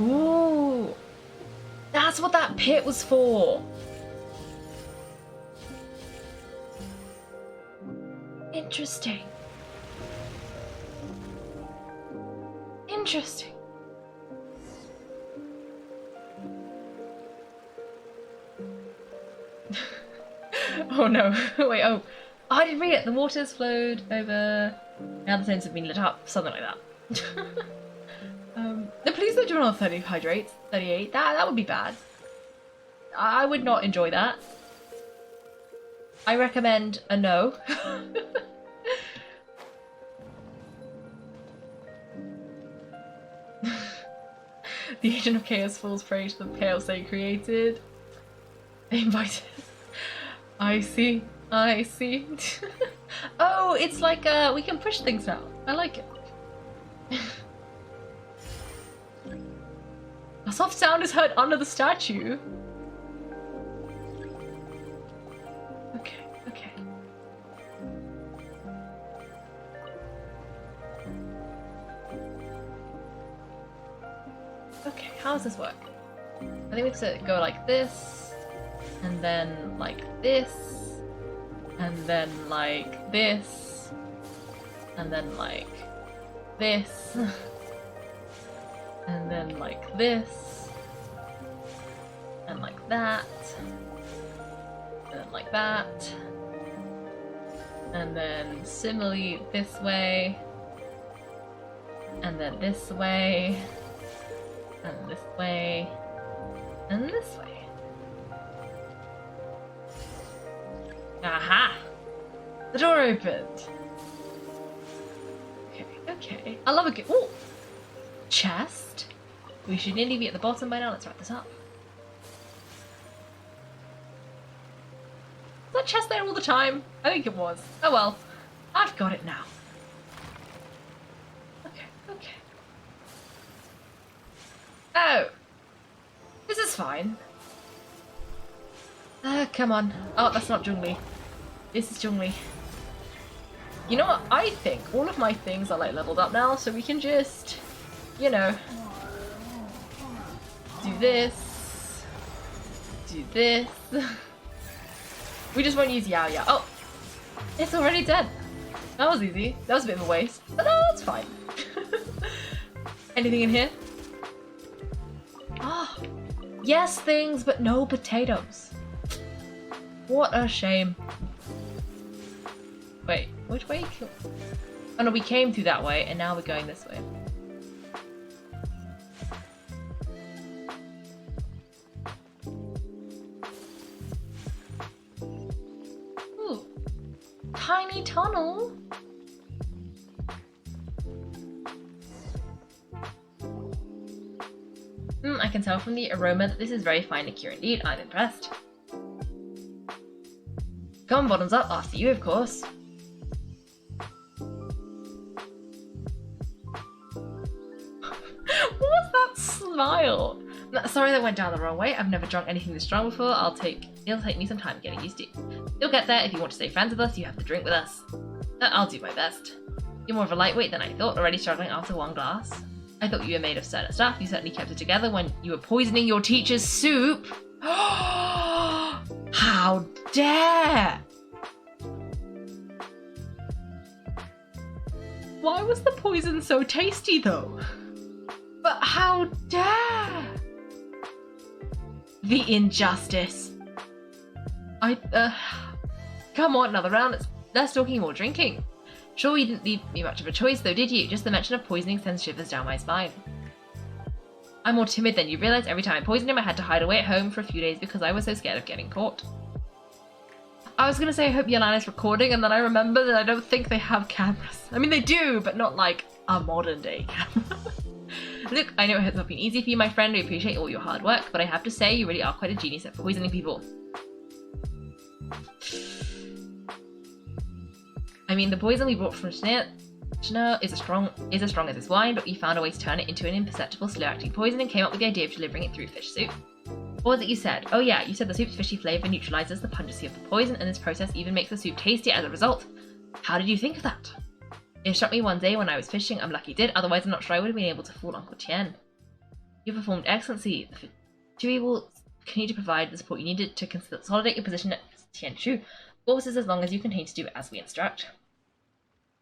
Ooh. That's what that pit was for. Interesting. Interesting. Oh no. Wait, oh. I didn't read it. The waters flowed over. Now the stones have been lit up. Something like that. Please don't do another 30 hydrates. 38. That would be bad. I would not enjoy that. I recommend a no. The agent of chaos falls prey to the chaos they created. They invited. I see. I see. Oh, it's like we can push things now. I like it. A soft sound is heard under the statue. Okay, okay. Okay, how does this work? I think we have to go like this, and then like this, and then like this, and then like this, and then like this, and like that, and then like that, and then similarly this way, and then this way, and this way, and this way. Aha! The door opened! Okay. I love a good— ooh! Chest? We should nearly be at the bottom by now, let's wrap this up. Was that chest there all the time? I think it was. Oh well. I've got it now. Okay. Oh! This is fine. Come on. Oh, that's not Zhongli. This is Zhongli. You know what? I think all of my things are like leveled up now, so we can just, you know, do this, do this. We just won't use Yao Yao. Oh! It's already dead. That was easy. That was a bit of a waste. But no, that's fine. Anything in here? Ah, yes, things, but no potatoes. What a shame. Wait, which way? Oh no, we came through that way, and now we're going this way. Ooh, tiny tunnel. I can tell from the aroma that this is very fine liqueur indeed. I'm impressed. Come on, bottoms up. After you, of course. What was that smile? Sorry that went down the wrong way. I've never drunk anything this strong before. It'll take me some time getting used to. You'll get there. If you want to stay friends with us, you have to drink with us. I'll do my best. You're more of a lightweight than I thought, already struggling after one glass. I thought you were made of certain stuff. You certainly kept it together when you were poisoning your teacher's soup. How dare! Why was the poison so tasty though? But how dare! The injustice. Come on, another round. It's less talking, more drinking. Sure, you didn't leave me much of a choice though, did you? Just the mention of poisoning sends shivers down my spine. I'm more timid than you realize. Every time I poisoned him, I had to hide away at home for a few days because I was so scared of getting caught. I was gonna say I hope Yelana's recording, and then I remember that I don't think they have cameras. I mean, they do, but not like a modern day camera. Look, I know it has not been easy for you, my friend. I appreciate all your hard work, but I have to say you really are quite a genius at poisoning people. I mean, the poison we brought from Schnee is as strong as this wine, but we found a way to turn it into an imperceptible, slow-acting poison and came up with the idea of delivering it through fish soup. What was it you said? Oh yeah, you said the soup's fishy flavour neutralises the pungency of the poison, and this process even makes the soup tastier as a result. How did you think of that? It struck me one day when I was fishing. I'm lucky it did, otherwise I'm not sure I would have been able to fool Uncle Tian. You performed excellently. The Zhiyi will continue to provide the support you needed to consolidate your position at Tianshu. Course is as long as you continue to do as we instruct.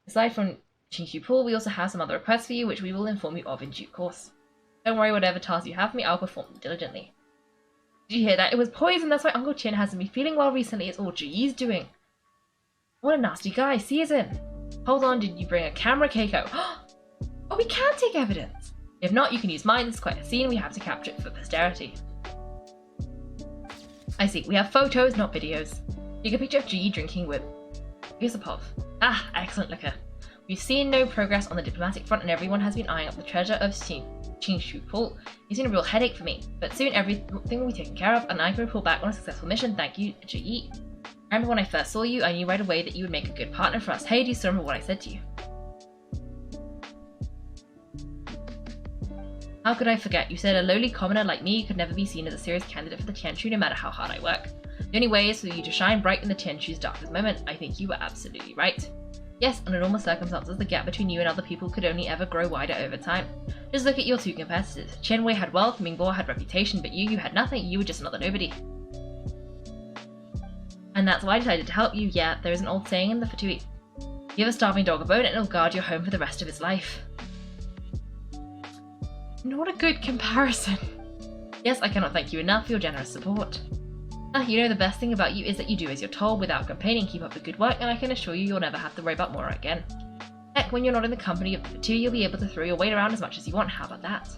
Aside from Qingxu Pool, we also have some other requests for you, which we will inform you of in due course. Don't worry, whatever tasks you have for me, I'll perform them diligently. Did you hear that? It was poison, that's why Uncle Chin hasn't been feeling well recently. It's all Zhiyi's doing. What a nasty guy, seize him. Hold on, did you bring a camera, Keiko? Oh, we can take evidence. If not, you can use mine. It's quite a scene. We have to capture it for posterity. I see. We have photos, not videos. Take a picture of Zhiyi drinking with Yusupov. Ah, excellent liquor. We've seen no progress on the diplomatic front, and everyone has been eyeing up the treasure of Qingxu Pool. It's been a real headache for me, but soon everything will be taken care of, and I can report back on a successful mission. Thank you, Zhiyi. I remember when I first saw you, I knew right away that you would make a good partner for us. Hey, do you still remember what I said to you? How could I forget? You said a lowly commoner like me could never be seen as a serious candidate for the Tianshu no matter how hard I work. The only way is for you to shine bright in the Tianshu's darkest moment. I think you were absolutely right. Yes, under normal circumstances, the gap between you and other people could only ever grow wider over time. Just look at your two competitors. Chenwei had wealth, Mingbo had reputation, but you had nothing, you were just another nobody. And that's why I decided to help you. Yeah, there is an old saying in the Fatui. Give a starving dog a bone and it'll guard your home for the rest of its life. Not a good comparison. Yes, I cannot thank you enough for your generous support. You know, the best thing about you is that you do as you're told without complaining, keep up the good work, and I can assure you you'll never have to worry about Mora again. Heck, when you're not in the company of the two, you'll be able to throw your weight around as much as you want. How about that?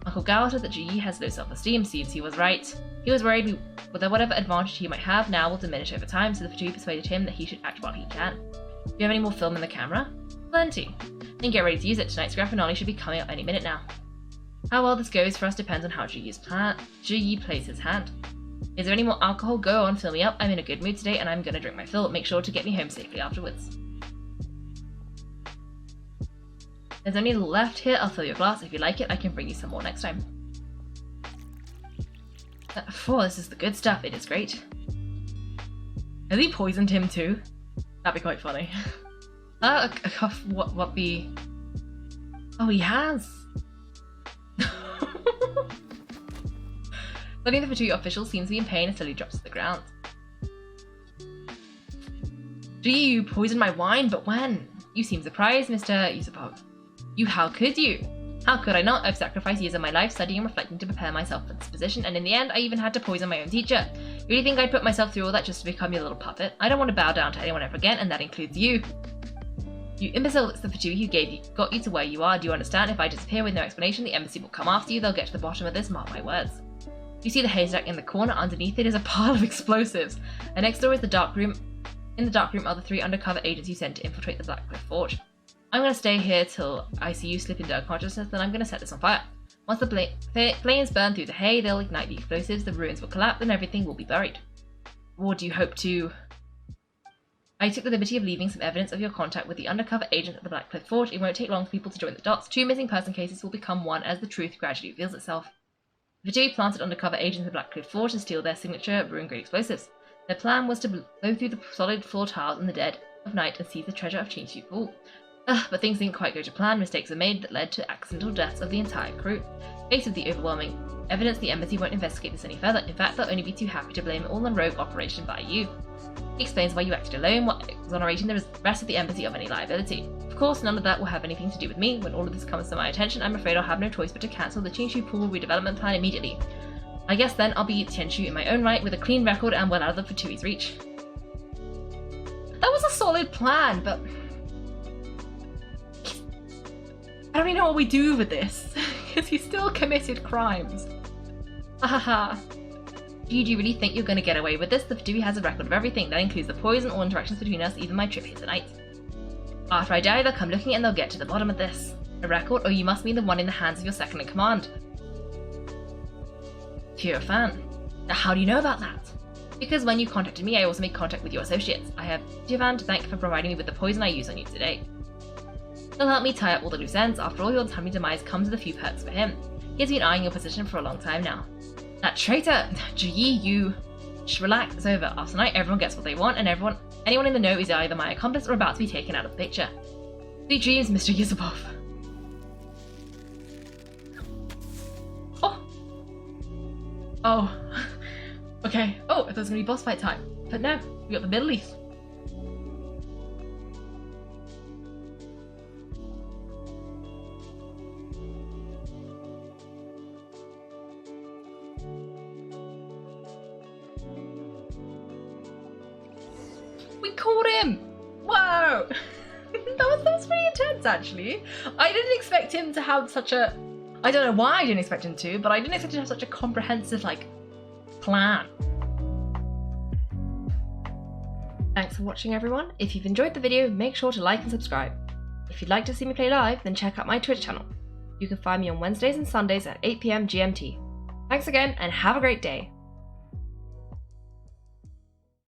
Uncle Gao said that Zhiyi has low self-esteem. Seems he was right. He was worried that whatever advantage he might have now will diminish over time, so the Fatui persuaded him that he should act while he can. Do you have any more film in the camera? Plenty. Then get ready to use it. Tonight's grand finale should be coming up any minute now. How well this goes for us depends on how Zhiyi plays his hand. Is there any more alcohol? Go on, fill me up. I'm in a good mood today and I'm gonna drink my fill. Make sure to get me home safely afterwards. There's only a little left here. I'll fill your glass. If you like it, I can bring you some more next time. This is the good stuff. It is great. Has he poisoned him too? That'd be quite funny. What the... Oh, he has! Suddenly the Fatui official seems to be in pain and slowly drops to the ground. Gee, you poisoned my wine, but when? You seem surprised, Mr. Yusupov. How could you? How could I not? I've sacrificed years of my life studying and reflecting to prepare myself for this position, and in the end, I even had to poison my own teacher. You really think I'd put myself through all that just to become your little puppet? I don't want to bow down to anyone ever again, and that includes you. You imbecile, it's the Fatui who got you to where you are. Do you understand? If I disappear with no explanation, the embassy will come after you. They'll get to the bottom of this, mark my words. You see the haystack in the corner? Underneath it is a pile of explosives. And next door is the dark room. In the dark room are the 3 undercover agents you sent to infiltrate the Blackcliff Forge. I'm going to stay here till I see you slip into unconsciousness, then I'm going to set this on fire. Once the flames burn through the hay, they'll ignite the explosives, the ruins will collapse, and everything will be buried. Or do you hope to... I took the liberty of leaving some evidence of your contact with the undercover agent at the Blackcliff Forge. It won't take long for people to join the dots. 2 missing person cases will become one as the truth gradually reveals itself. The Zhiyi planted undercover agents at the Blackcliff Forge to steal their signature ruin-grade explosives. Their plan was to blow through the solid floor tiles in the dead of night and seize the treasure of Qingxu Pool. But things didn't quite go to plan. Mistakes were made that led to accidental deaths of the entire crew. Faced with the overwhelming evidence, the embassy won't investigate this any further. In fact, they'll only be too happy to blame it all on rogue operation by you. He explains why you acted alone, while exonerating the rest of the embassy of any liability. Of course, none of that will have anything to do with me. When all of this comes to my attention, I'm afraid I'll have no choice but to cancel the Qingxu Pool redevelopment plan immediately. I guess then I'll be Tianshu in my own right, with a clean record and well out of the Fatui's reach. That was a solid plan, but... I don't even know what we do with this, because he still committed crimes. Hahaha. Do you really think you're going to get away with this? The Fatui has a record of everything. That includes the poison, all interactions between us, even my trip here tonight. After I die, they'll come looking and they'll get to the bottom of this. A record? Oh, you must mean the one in the hands of your second in command. Pure fan. Now, how do you know about that? Because when you contacted me, I also made contact with your associates. I have Jivan to thank for providing me with the poison I used on you today. He'll help me tie up all the loose ends. After all, your untimely demise comes with a few perks for him. He has been eyeing your position for a long time now. That traitor! Zhiyi, you... Just relax, it's over. After tonight, everyone gets what they want, and anyone in the know is either my accomplice or about to be taken out of the picture. Sweet dreams, Mr. Yusupov. Oh. Okay. Oh, I thought it was going to be boss fight time. But no, we got the Middle East. We caught him! Whoa! that was pretty intense, actually. I didn't expect him to have such a... I don't know why I didn't expect him to, but I didn't expect him to have such a comprehensive, plan. Thanks for watching, everyone. If you've enjoyed the video, make sure to like and subscribe. If you'd like to see me play live, then check out my Twitch channel. You can find me on Wednesdays and Sundays at 8 PM GMT. Thanks again, and have a great day.